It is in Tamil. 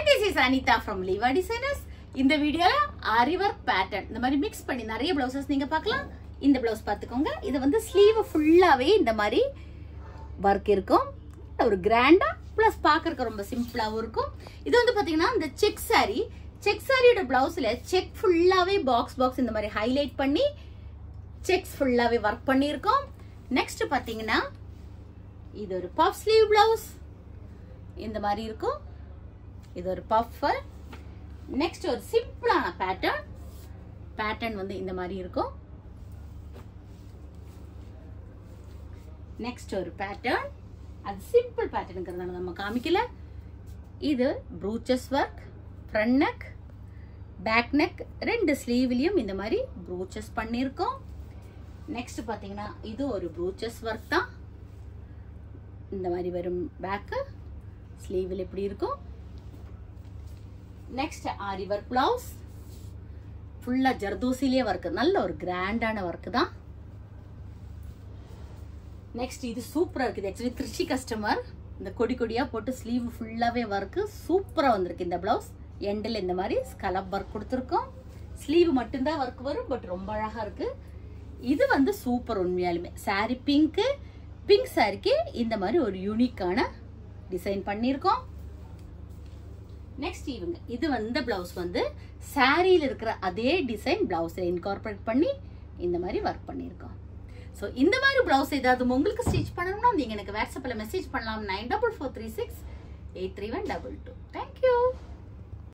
this is Anita from Liva Designers. இந்த வீடியோல ஆரி ஒர்க் பேட்டர்ன் இந்த மாதிரி மிக்ஸ் பண்ணி நிறைய பிளவுசஸ் நீங்க பார்க்கலாம். இந்த பிளவுஸ் பார்த்துக்கோங்க. இது வந்து ஸ்லீவ் ஃபுல்லாவே இந்த மாதிரி ஒர்க் இருக்கும். ஒரு கிராண்டா பிளஸ் பார்க்கறதுக்கு ரொம்ப சிம்பிளாவும் இருக்கும். இது வந்து பாத்தீங்கன்னா இந்த செக் சாரியோட பிளவுஸ்ல செக் ஃபுல்லாவே பாக்ஸ் இந்த மாதிரி ஹைலைட் பண்ணி செக்ஸ் ஃபுல்லாவே ஒர்க் பண்ணியிருக்கோம். நெக்ஸ்ட் பாத்தீங்கன்னா இது ஒரு பஃப் ஸ்லீவ் பிளவுஸ் இந்த மாதிரி இருக்கும். இது ஒரு பஃப். நெக்ஸ்ட் ஒரு சிம்பிளான பேட்டர்ன் வந்து இந்த மாதிரி இருக்கும். நெக்ஸ்ட் ஒரு பேட்டர்ன், அது சிம்பிள் பேட்டர்னுங்கிறதால நம்ம காமிக்கல. இது brooches work, front neck, back neck, ரெண்டு ஸ்லீவ்லயும் இந்த மாதிரி ப்ரூச்சஸ் பண்ணியிருக்கோம். நெக்ஸ்ட் பாத்தீங்கன்னா இது ஒரு ப்ரூச்சஸ் ஒர்க் தான். இந்த மாதிரி வரும் பேக்கு, ஸ்லீவில் இப்படி இருக்கும். நெக்ஸ்ட் ஆரி ஒர்க் பிளவுஸ், ஃபுல்லா ஜர்தோசிலேயே ஒர்க், நல்ல ஒரு கிராண்டான ஒர்க் தான். நெக்ஸ்ட் இது சூப்பரா இருக்குது. ஆக்சுவலி திருச்சி கஸ்டமர் இந்த கொடியா போட்டு ஸ்லீவ் ஃபுல்லாவே ஒர்க் சூப்பரா வந்திருக்கு. இந்த பிளவுஸ் எண்டில் இந்த மாதிரி ஸ்கலப் ஒர்க் கொடுத்துருக்கோம். ஸ்லீவ் மட்டும்தான் ஒர்க் வரும், பட் ரொம்ப அழகா இருக்கு. இது வந்து சூப்பர். உண்மையாலுமே சாரி பிங்க் சாரிக்கு இந்த மாதிரி ஒரு யூனிக்கான டிசைன் பண்ணியிருக்கோம். நெக்ஸ்ட் இது வந்து பிளவுஸ் வந்து சாரியில இருக்கிற அதே டிசைன் பிளவுஸ்ல இன்கார்பரேட் பண்ணி இந்த மாதிரி ஒர்க் பண்ணியிருக்கோம். ஸோ இந்த மாதிரி பிளவுஸ் ஏதாவது உங்களுக்கு ஸ்டிச் பண்ணணும்னா நீங்க எனக்கு வாட்ஸ்அப்ல மெசேஜ் பண்ணலாம். 9443683122. தேங்க்யூ.